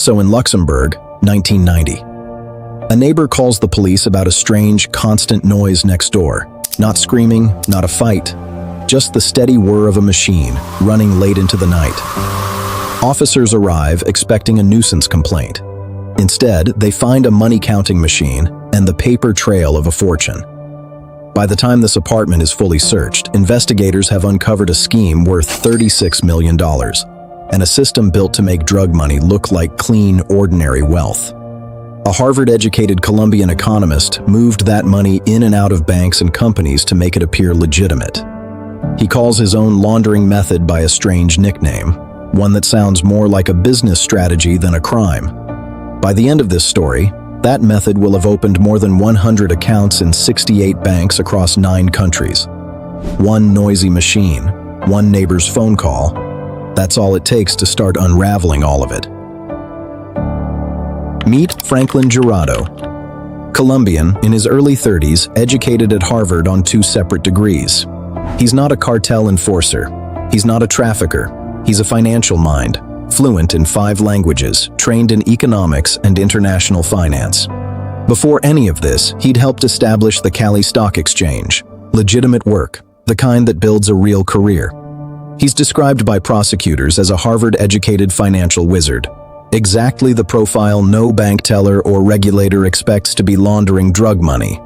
Also in Luxembourg, 1990. A neighbor calls the police about a strange, constant noise next door. Not screaming, not a fight, just the steady whir of a machine running late into the night. Officers arrive expecting a nuisance complaint. Instead, they find a money-counting machine and the paper trail of a fortune. By the time this apartment is fully searched, investigators have uncovered a scheme worth $36 million, and a system built to make drug money look like clean, ordinary wealth. A Harvard-educated Colombian economist moved that money in and out of banks and companies to make it appear legitimate. He calls his own laundering method by a strange nickname, one that sounds more like a business strategy than a crime. By the end of this story, that method will have opened more than 100 accounts in 68 banks across 9 countries. One noisy machine, one neighbor's phone call. That's all it takes to start unraveling all of it. Meet Franklin Jurado. Colombian, in his early 30s, educated at Harvard on 2 separate degrees. He's not a cartel enforcer. He's not a trafficker. He's a financial mind, fluent in 5 languages, trained in economics and international finance. Before any of this, he'd helped establish the Cali Stock Exchange, legitimate work, the kind that builds a real career. He's described by prosecutors as a Harvard-educated financial wizard, exactly the profile no bank teller or regulator expects to be laundering drug money.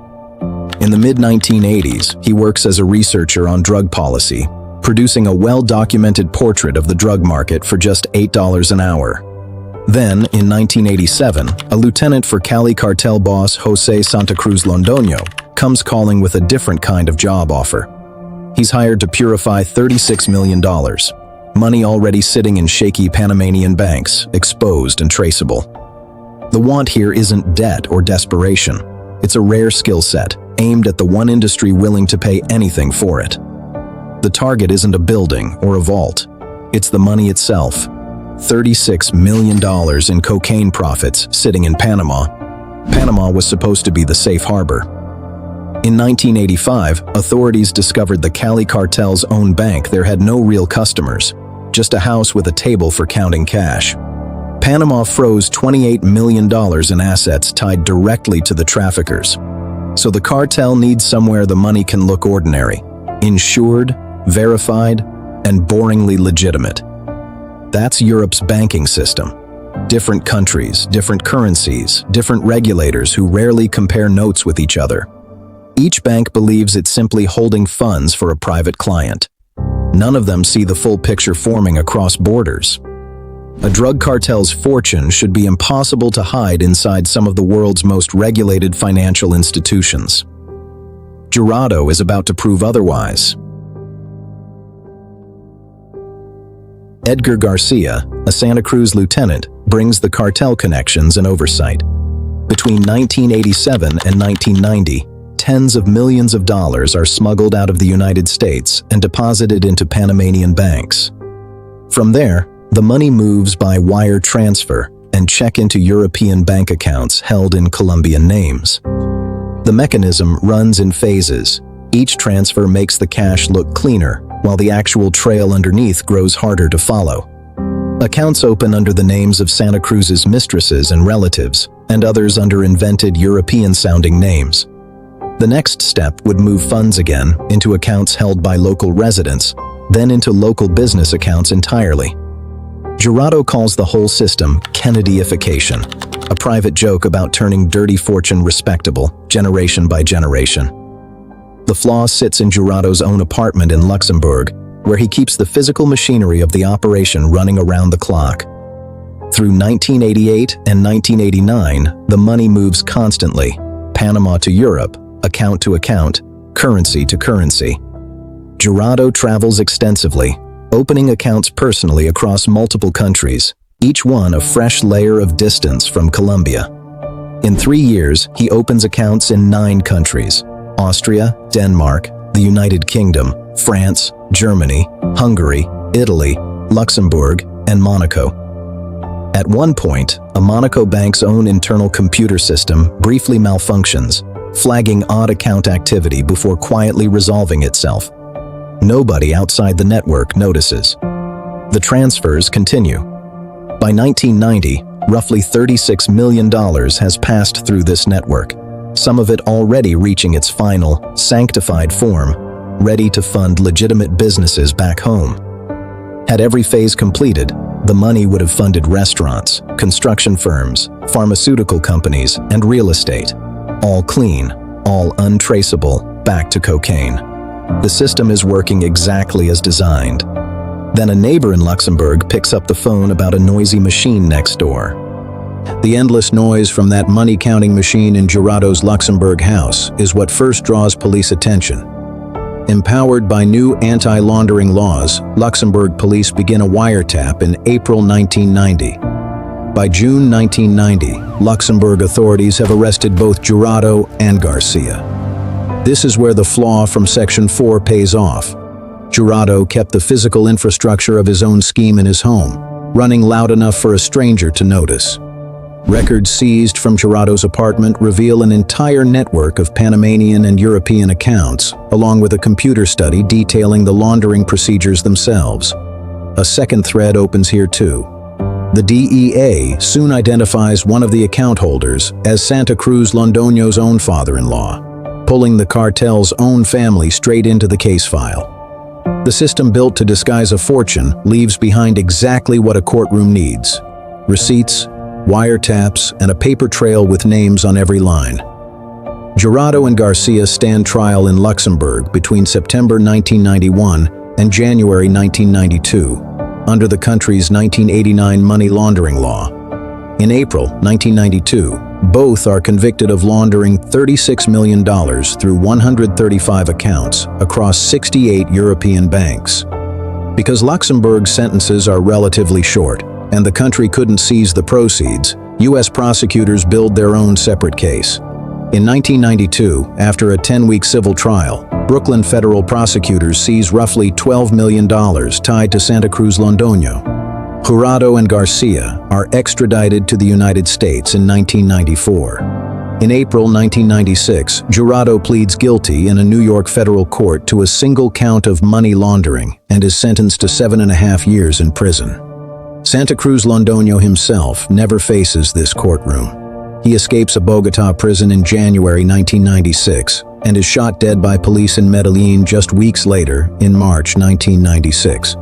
In the mid-1980s, he works as a researcher on drug policy, producing a well-documented portrait of the drug market for just $8 an hour. Then, in 1987, a lieutenant for Cali cartel boss Jose Santa Cruz Londoño comes calling with a different kind of job offer. He's hired to purify $36 million, money already sitting in shaky Panamanian banks, exposed and traceable. The want here isn't debt or desperation. It's a rare skill set, aimed at the one industry willing to pay anything for it. The target isn't a building or a vault. It's the money itself. $36 million in cocaine profits sitting in Panama. Panama was supposed to be the safe harbor. In 1985, authorities discovered the Cali cartel's own bank there had no real customers, just a house with a table for counting cash. Panama froze $28 million in assets tied directly to the traffickers. So the cartel needs somewhere the money can look ordinary, insured, verified, and boringly legitimate. That's Europe's banking system. Different countries, different currencies, different regulators who rarely compare notes with each other. Each bank believes it's simply holding funds for a private client. None of them see the full picture forming across borders. A drug cartel's fortune should be impossible to hide inside some of the world's most regulated financial institutions. Jurado is about to prove otherwise. Edgar Garcia, a Santa Cruz lieutenant, brings the cartel connections and oversight. Between 1987 and 1990, tens of millions of dollars are smuggled out of the United States and deposited into Panamanian banks. From there, the money moves by wire transfer and check into European bank accounts held in Colombian names. The mechanism runs in phases. Each transfer makes the cash look cleaner, while the actual trail underneath grows harder to follow. Accounts open under the names of Santa Cruz's mistresses and relatives, and others under invented European-sounding names. The next step would move funds again into accounts held by local residents, then into local business accounts entirely. Jurado calls the whole system Kennedyification, a private joke about turning dirty fortune respectable, generation by generation. The flaw sits in Jurado's own apartment in Luxembourg, where he keeps the physical machinery of the operation running around the clock. Through 1988 and 1989, the money moves constantly, Panama to Europe, account to account, currency to currency. Jurado travels extensively, opening accounts personally across multiple countries, each one a fresh layer of distance from Colombia. In 3 years, he opens accounts in 9 countries: Austria, Denmark, the United Kingdom, France, Germany, Hungary, Italy, Luxembourg, and Monaco. At one point, a Monaco bank's own internal computer system briefly malfunctions, flagging odd account activity before quietly resolving itself. Nobody outside the network notices. The transfers continue. By 1990, Roughly $36 million has passed through this network, some of it already reaching its final, sanctified form, ready to fund legitimate businesses back home. Had every phase completed, the money would have funded restaurants, construction firms, pharmaceutical companies, and real estate. All clean, all untraceable, back to cocaine. The system is working exactly as designed. Then a neighbor in Luxembourg picks up the phone about a noisy machine next door. The endless noise from that money-counting machine in Jurado's Luxembourg house is what first draws police attention. Empowered by new anti-laundering laws, Luxembourg police begin a wiretap in April 1990. By June 1990, Luxembourg authorities have arrested both Jurado and Garcia. This is where the flaw from Section 4 pays off. Jurado kept the physical infrastructure of his own scheme in his home, running loud enough for a stranger to notice. Records seized from Jurado's apartment reveal an entire network of Panamanian and European accounts, along with a computer study detailing the laundering procedures themselves. A second thread opens here too. The DEA soon identifies one of the account holders as Santa Cruz Londoño's own father-in-law, pulling the cartel's own family straight into the case file. The system built to disguise a fortune leaves behind exactly what a courtroom needs: receipts, wiretaps, and a paper trail with names on every line. Jurado and Garcia stand trial in Luxembourg between September 1991 and January 1992, under the country's 1989 money laundering law. In April 1992, both are convicted of laundering $36 million through 135 accounts across 68 European banks. Because Luxembourg's sentences are relatively short, and the country couldn't seize the proceeds, U.S. prosecutors billed their own separate case. In 1992, after a 10-week civil trial, Brooklyn federal prosecutors seize roughly $12 million tied to Santa Cruz Londoño. Jurado and Garcia are extradited to the United States in 1994. In April 1996, Jurado pleads guilty in a New York federal court to a single count of money laundering and is sentenced to 7.5 years in prison. Santa Cruz Londoño himself never faces this courtroom. He escapes a Bogotá prison in January 1996 and is shot dead by police in Medellin just weeks later in March 1996.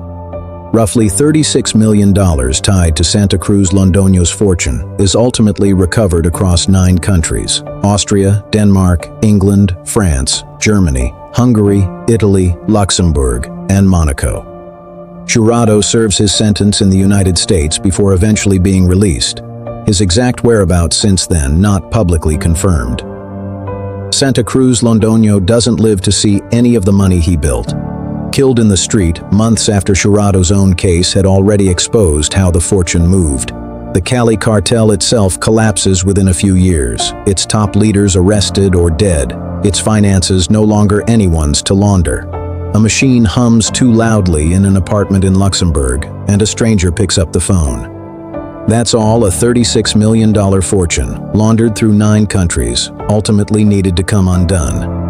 Roughly $36 million tied to Santa Cruz Londoño's fortune is ultimately recovered across 9 countries: Austria, Denmark, England, France, Germany, Hungary, Italy, Luxembourg, and Monaco. Jurado serves his sentence in the United States before eventually being released, his exact whereabouts since then not publicly confirmed. Santa Cruz Londoño doesn't live to see any of the money he built. Killed in the street months after Jurado's own case had already exposed how the fortune moved. The Cali cartel itself collapses within a few years, its top leaders arrested or dead, its finances no longer anyone's to launder. A machine hums too loudly in an apartment in Luxembourg, and a stranger picks up the phone. That's all a $36 million fortune, laundered through 9 countries, ultimately needed to come undone.